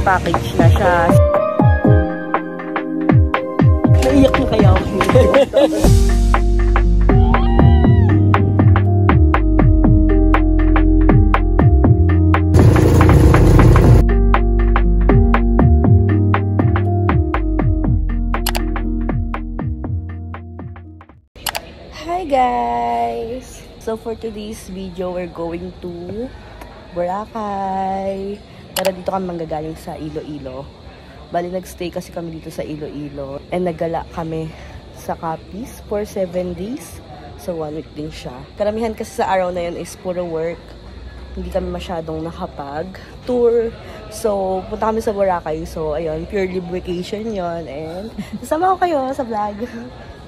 Package na siya. Naiyak na kaya ako. Hi guys! So for today's video, we're going to Boracay. Pero dito kami manggagaling sa Iloilo. Bali, nagstay kasi kami dito sa Iloilo. And naggala kami sa Capiz for 7 days. So, 1 week din siya. Karamihan kasi sa araw na yun is puro work. Hindi kami masyadong nakapag-tour. So, punta kami sa Boracay. So, ayun, purely vacation yon. And kasama ko kayo sa vlog.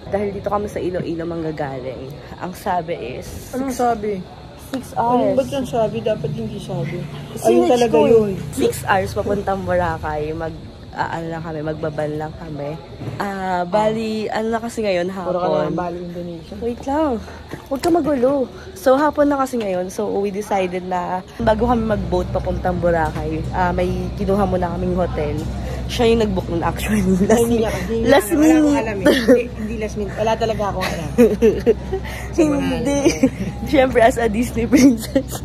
Dahil dito kami sa Iloilo manggagaling. Ang sabi is... Anong sabi? 6 hours. Ba't yung sabi? Dapat hindi sabi. Ayun talaga yun. 6 hours papuntang Boracay. Magbaban lang kami. Bali, ano na kasi ngayon, hapon. Puro ka na ng Bali, Indonesia. Wait lang. Huwag ka magulo. So, hapon na kasi ngayon. So, we decided na bago kami mag-boat papuntang Boracay, may kinuha muna kaming hotel. Siya yung nag-book nun actually. Last minute. Hindi last minute. Wala talaga akong alam. Hindi. Siyempre, as a Disney princess.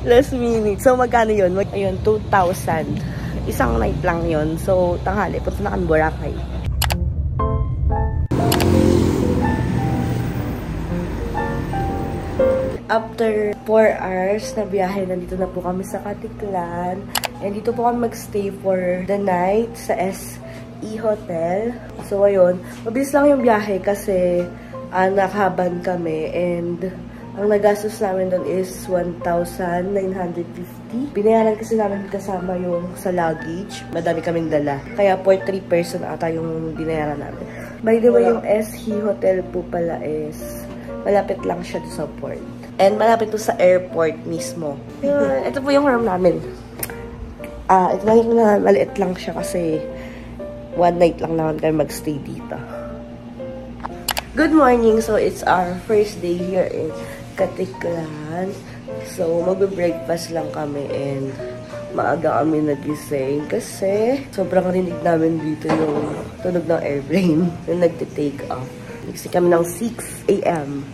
Last minute. So, magkano yun? Ayun, 2,000. Isang night lang yun. So, tanghali. Punta na kami Boracay. After 4 hours na biyahe, nandito na po kami sa Katiklan. And dito po kami magstay for the night sa SE Hotel. So, ayun. Mabilis lang yung biyahe kasi nakahaban kami. And ang nagastos namin doon is 1,950. Binayaran kasi namin kasama yung sa luggage. Madami kaming dala. Kaya for 3 person ata yung binayaran namin. By the way, yung SE Hotel po pala is malapit lang siya sa port. And malapit to sa airport mismo. Ito po yung room namin. Ito lang yung maliit lang siya kasi 1 night lang naman kami magstay dito. Good morning! So, it's our first day here in Katiklan. So, magbe-breakfast lang kami and maaga kami nagising kasi sobrang rinig namin dito yung tunog ng airplane yung nagte-take off. Nagising kami ng 6 AM.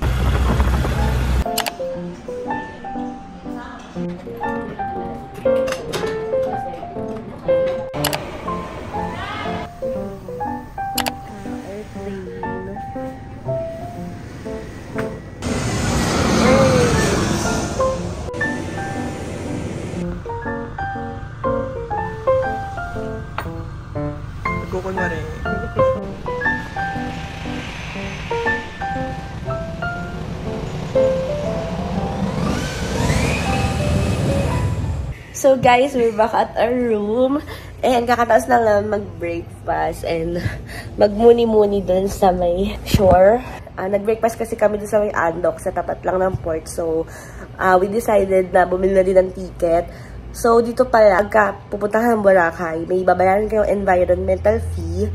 Kunwari. So guys, we're back at our room. And kakataas na lang mag-breakfast and magmuni-muni dun sa may shore. Nag-breakfast kasi kami dun sa may Andok, sa tapat lang ng port. So, we decided na bumili na din ng ticket. So, dito pala, pagka pupuntahan ng Boracay, may babayaran kayong environmental fee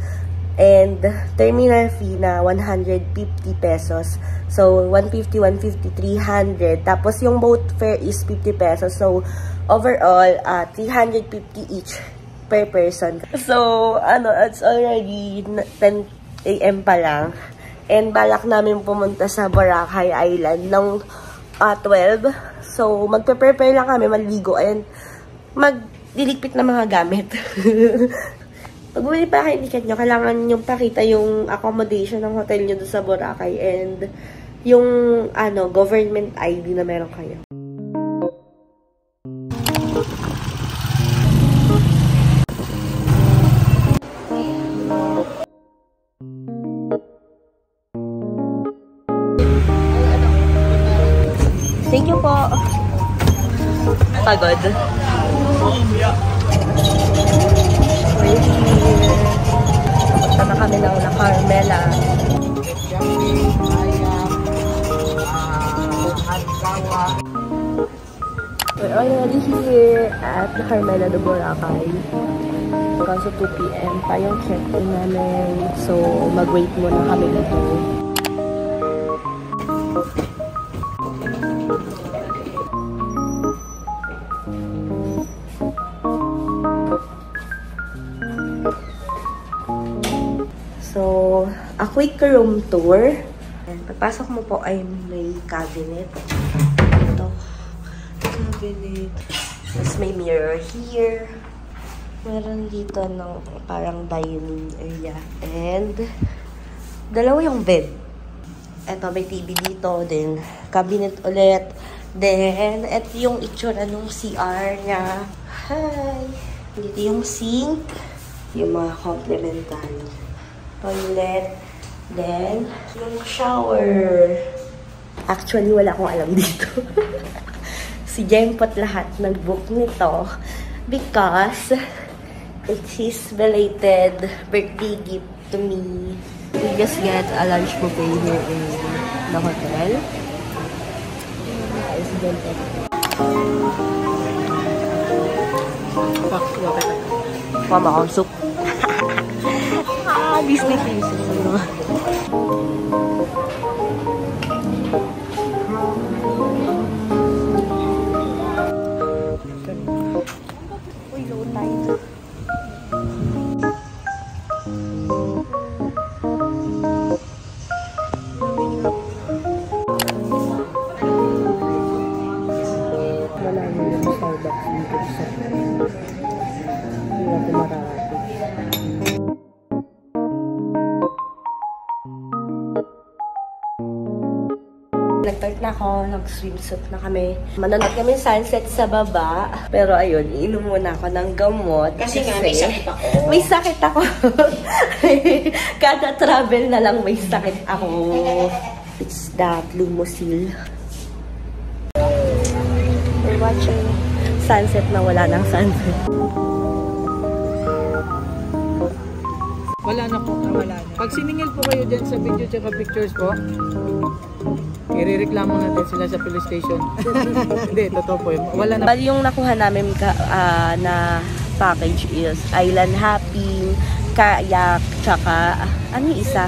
and terminal fee na 150 pesos. So, 150, 150, 300. Tapos, yung boat fare is 50 pesos. So, overall, 350 each per person. So, it's already 10 AM pa lang. And balak namin pumunta sa Boracay Island ng 12. So, magpe-prepare lang kami, maligo, and magdiligpit na mga gamit. Pag bumili pa kayo ticket nyo, kailangan nyo pakita yung accommodation ng hotel nyo doon sa Boracay and yung government ID na meron kayo. Thank you po. Pagod. Punta na kami ng La Carmela. We're already here at La Carmela de Boracay. Kaso 2 PM pa yung check-in namin. So, mag-wait muna kami dito. So, a quick room tour. Pagpasok mo po ay may cabinet. Ito. Cabinet. Tapos may mirror here. Meron dito ng parang dining area. And, dalawa yung bed. Ito, may TV dito. Then, cabinet ulit. Then, ito yung itsura ng CR niya. Hi! Dito yung sink. Yung mga complementary. Toilet. Then, yung shower. Actually, wala akong alam dito. Si Jempot lahat nag-book nito because it's his belated birthday gift to me. We just get a lunch buffet here in the hotel. Si Jempot. Mama akong soup. Disney princess. Uy, low tide. Wala mo yung Starbucks dito sa hindi natin mararating. Nag-start na ako, nag-swimsuit na kami. Manonood kami sunset sa baba. Pero ayun, iinom muna ako ng gamot. Kasi nga, may sakit ako. May sakit ako. Kada travel na lang may sakit ako. It's the Plumosil. We're watching sunset na wala ng sunset. Wala na po, wala na. Pag siningil po kayo dyan sa video tsaka pictures po, irereklamo natin sila sa police station. Hindi, totoo po yun. Wala na. Bali yung nakuha namin na package is island hopping, kayak, tsaka ano yung isa?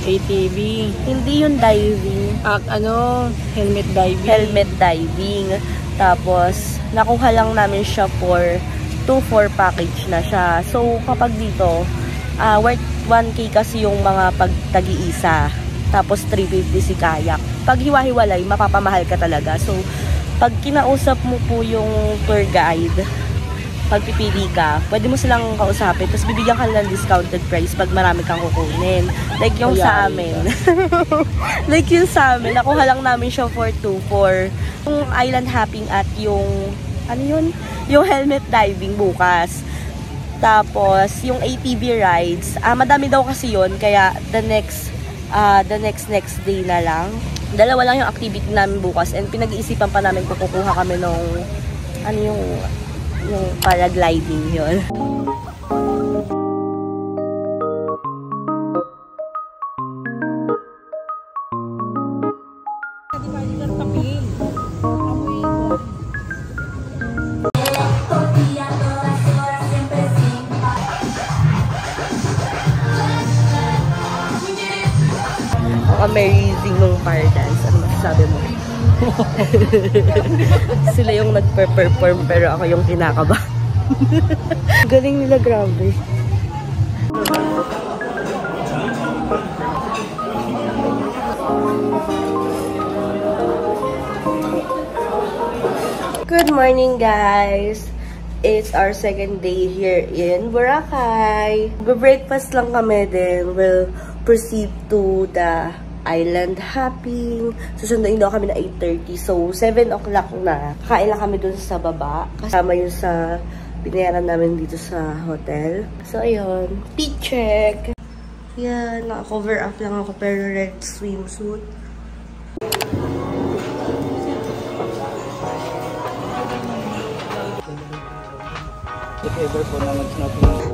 ATV. Hindi yung diving. Helmet diving. Helmet diving. Tapos, nakuha lang namin siya for 2-4 package na siya. So, kapag dito, worth 1K kasi yung mga pagtagi-isa. Tapos, 350 si kayak. Pag hiwa-hiwalay, mapapamahal ka talaga. So, pag kinausap mo po yung tour guide, pagpipili ka, pwede mo silang kausapin. Tapos, bibigyan ka ng discounted price pag marami kang kukunin. Like yung sa amin. Like yung sa amin. Nakuha lang namin siya for 2-4. Yung island hopping at yung, ano yun? Yung helmet diving bukas. Tapos, yung ATV rides, madami daw kasi yun. Kaya, the next day na lang. Dalawa lang yung activity namin bukas. And pinag-iisipan pa namin kung kukuha kami nung, ano yung paragliding yun. Amazing nung fire dance. Ano masasabi mo? Sila yung nagpe-perform pero ako yung kinakaba. Galing nila, grabe. Good morning, guys! It's our second day here in Boracay. Breakfast lang kami, then we'll proceed to the island hopping. Susunduin daw kami na 8:30. So, 7 o'clock na. Kakain lang kami dun sa baba. Kasama yun sa binayaran namin dito sa hotel. So, ayun. Feet check. Yan. Naka-cover up lang ako pero red swimsuit. If ever po na mag-snorkeling.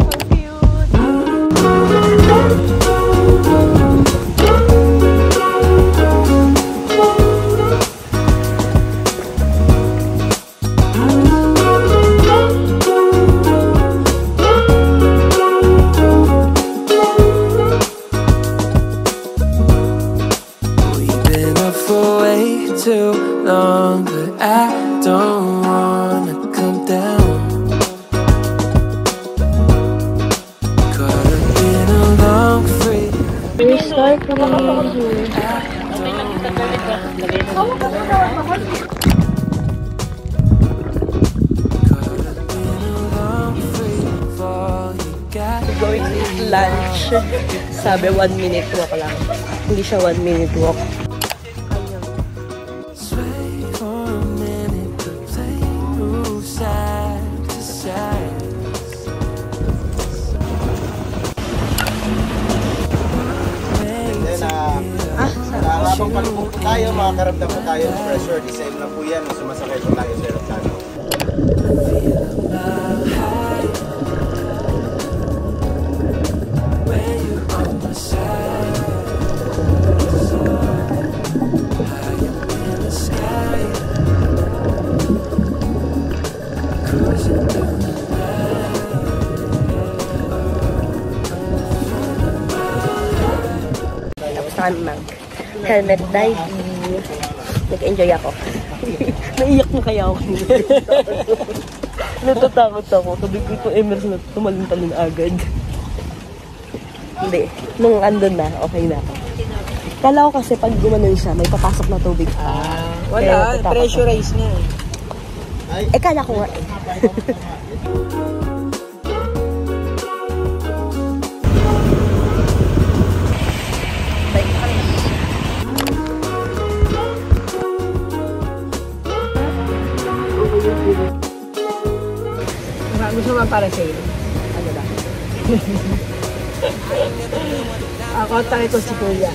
I don't wanna come down. Caught up in a long free. Restart going to eat lunch. Sabi 1 minute walk lang. Hindi siya 1 minute walk. Sway for a minute, the plane moves side to side. Habang palubog po tayo, makakaramdam po tayo ng pressure. The same lang po yan. Sumasakay po tayo sa aeroplano. Tapos na kami mag-helmet diving. Nag-enjoy ako. Naiyak na kaya ako. Natatakot ako. Sabi ko ito, Emerson, tumalon-talon agad. Hindi. Nung andun na, okay na ako. Kala ko kasi pag gumanon siya, may papasok na tubig. Wala, pressurize niya. Kala ko nga eh. Gusto mo para sa'yo? Ano ba? Ako, tayo ko si Kuya.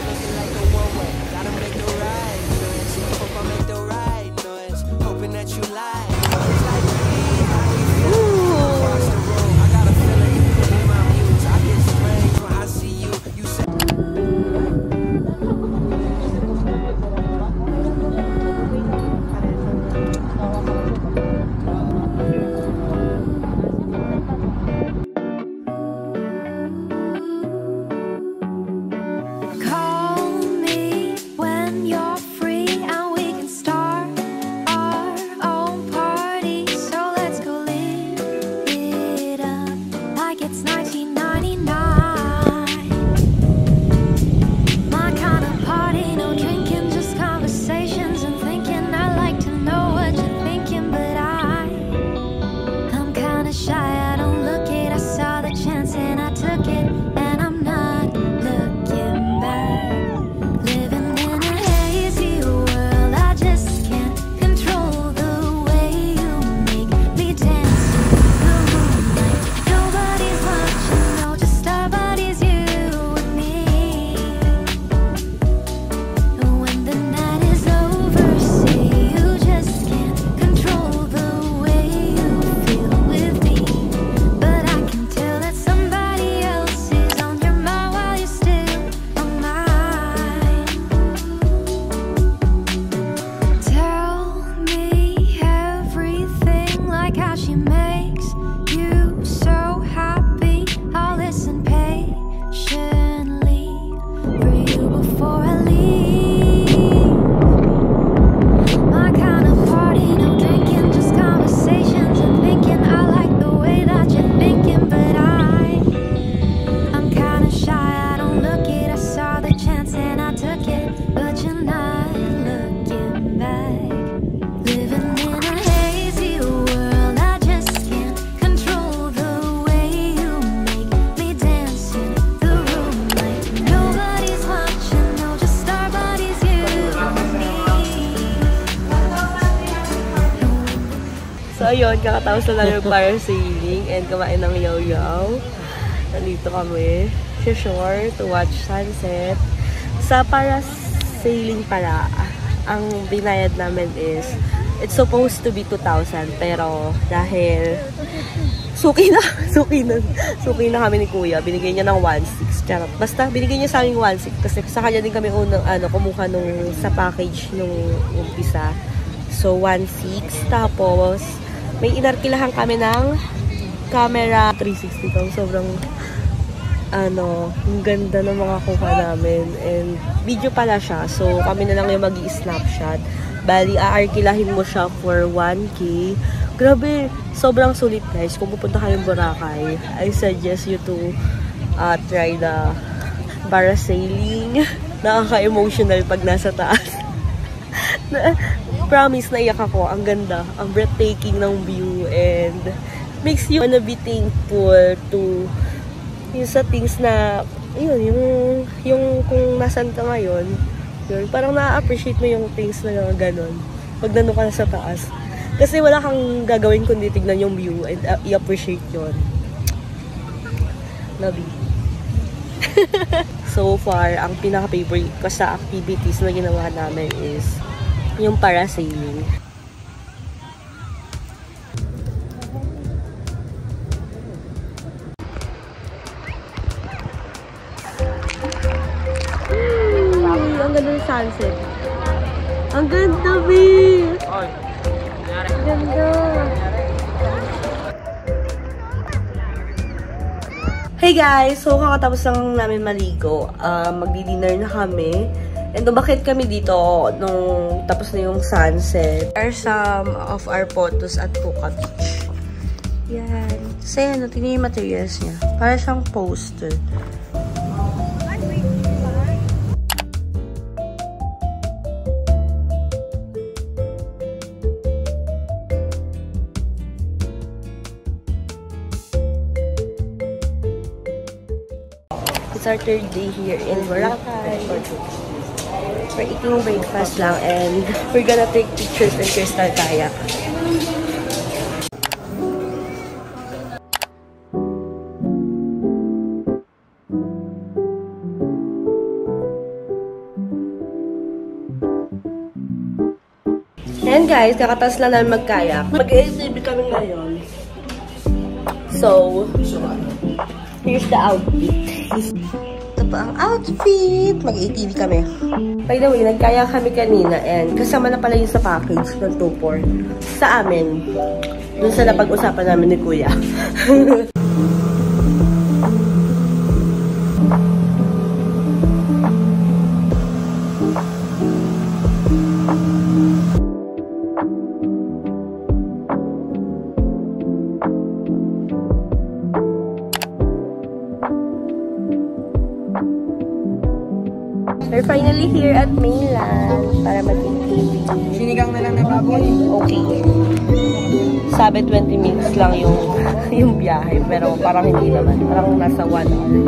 So ayun, kakatapos na lang yung parasailing and kumain ng yaw-yaw. Nandito kami sa shore to watch sunset. Sa parasailing pala, ang binayad namin is, it's supposed to be 2,000 pero dahil suki na kami ni Kuya, binigay niya ng 1,600. Charot. Basta binigay niya sa amin 1,600 kasi sa kanya din kami unang kumuha nung sa package nung umpisa. So 1,600 tapos may inarkilahan kami ng camera 360 kang sobrang ang ganda ng mga kuha namin and video pala siya. So kami na lang yung mag-i-snapshot. Bali, aarkilahin mo siya for 1K. Grabe, sobrang sulit guys. Kung pupunta kayong Boracay, I suggest you to try the parasailing. Nakaka-emotional pag nasa taas. Promise, naiyak ako. Ang ganda. Ang breathtaking ng view and makes you wanna be thankful to yung sa things na yung kung nasan ka ngayon, yun, parang na-appreciate mo yung things na gano'n pag nandun ka na sa taas. Kasi wala kang gagawin kundi tignan yung view and i-appreciate yun. Love you. So far, ang pinaka-favorite ko sa activities na ginawa namin is yung parasailing. Ang ganda ng sunset. Ang ganda, B! Ang ganda. Hey guys! So, kakatapos lang namin maligo. Magdi-dinner na kami. And bakit kami dito nung tapos na yung sunset? There are some of our photos at Puka Beach. Yan. Kasi ano, tingnan yung materials niya. Para siyang poster. It's our third day here in Boracay. We're eating breakfast lang and we're gonna take pictures in Crystal Kayak. And guys, kakatas lang namin magkayak. Mag-ATV kami ngayon. So, here's the outfit. Ito pa ang outfit. Mag-ATV kami. By the way, nagkaya kami kanina and kasama na pala yung sa package ng 2-4 sa amin. Doon sa napag-usapan namin ni Kuya. We're finally here at mainland para mag-ATV. Sinigang na lang na baboy. Okay. Sabi 20 minutes lang yung biyahe, pero parang hindi naman. Parang nasa 1 hour.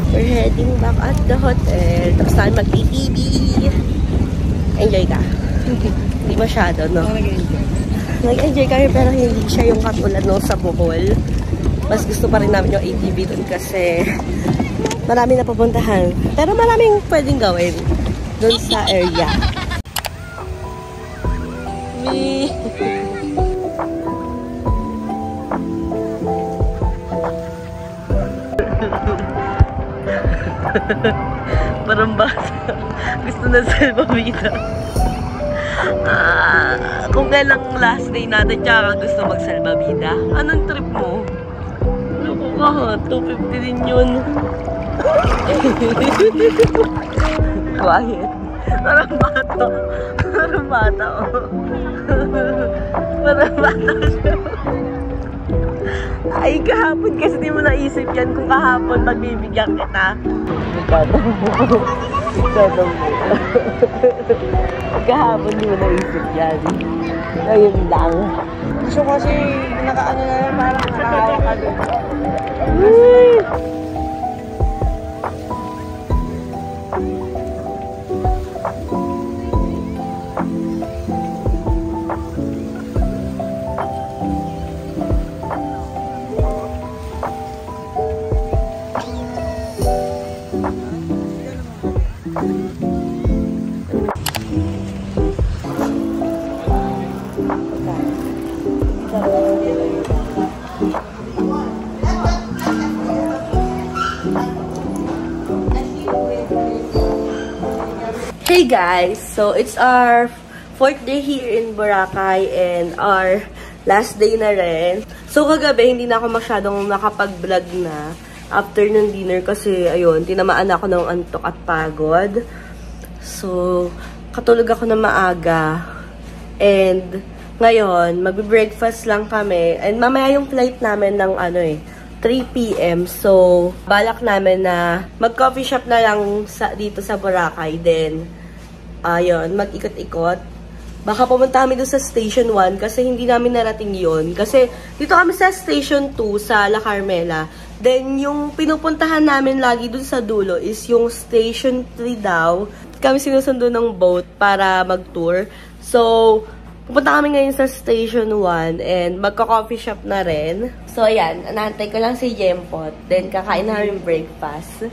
We're heading back at the hotel. Tapos tayo mag-ATV. Enjoy ka? Hindi masyado, no? Nag-enjoy kami pero hindi siya yung katulad no, sa Bohol. Mas gusto pa rin namin yung ATV dun kasi marami na pupuntahan. Pero maraming pwedeng gawin dun sa area. Me! Parang bata. Gusto na salbabida. Kung kailang last day natin tsaka gusto magsalbabida. Anong trip mo? Ano ko 250 din yun. Quiet. Parang bata. Parang bata, oh. Parang bata siya. Ay, kahapon kasi di mo naisip yan kung kahapon magbibigyan kita. Ikaw kahapon di mo naisip yan. Ngayon lang. Gusto ko kasi nakaano na yan, parang nakahawak ka doon. Hey guys, so it's our 4th day here in Boracay and our last day na rin. So kagabi hindi na ako masyadong nakapag-vlog na after ng dinner kasi ayun, tinamaan ako ng antok at pagod. So katulog ako na maaga and ngayon magbe-breakfast lang kami and mamaya yung flight namin ng 3 PM. So balak namin na mag-coffee shop na lang dito sa Boracay then ayun, mag-ikot-ikot. Baka pumunta kami doon sa Station 1 kasi hindi namin narating yun. Kasi dito kami sa Station 2 sa La Carmela. Then, yung pinupuntahan namin lagi doon sa dulo is yung Station 3 daw. Kami sinusundo ng boat para mag-tour. So, pupunta kami ngayon sa Station 1 and magka-coffee shop na rin. So, ayan, anantay ko lang si Jempot. Then, kakain na rin breakfast.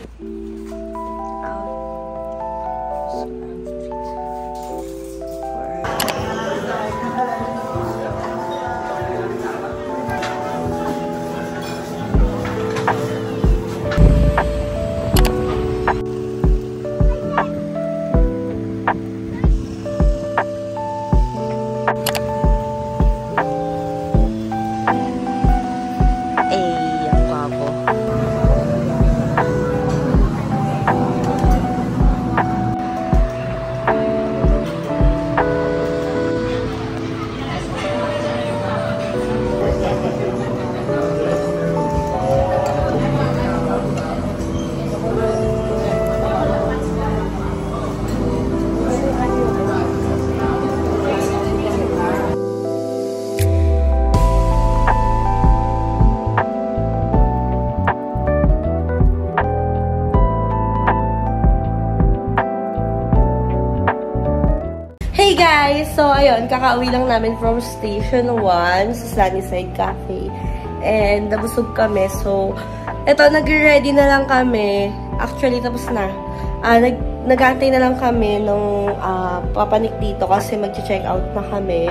Hey guys! So, ayun, kakauwi lang namin from Station 1 sa Sunnyside Cafe. And, nabusog kami. So, eto, nag-ready na lang kami. Actually, tapos na. Nag-aantay na lang kami nung papanik dito kasi mag-check out na kami.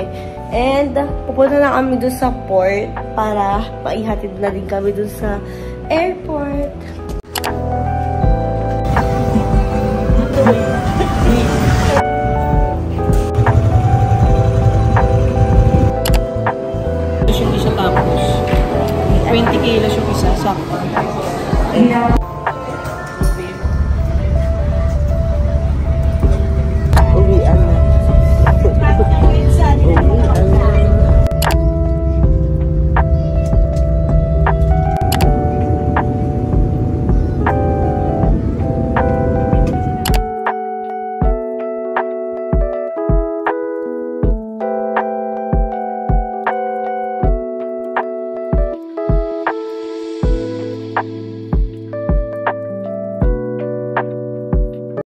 And, pupunta na kami dun sa port para maihatid na din kami dun sa airport.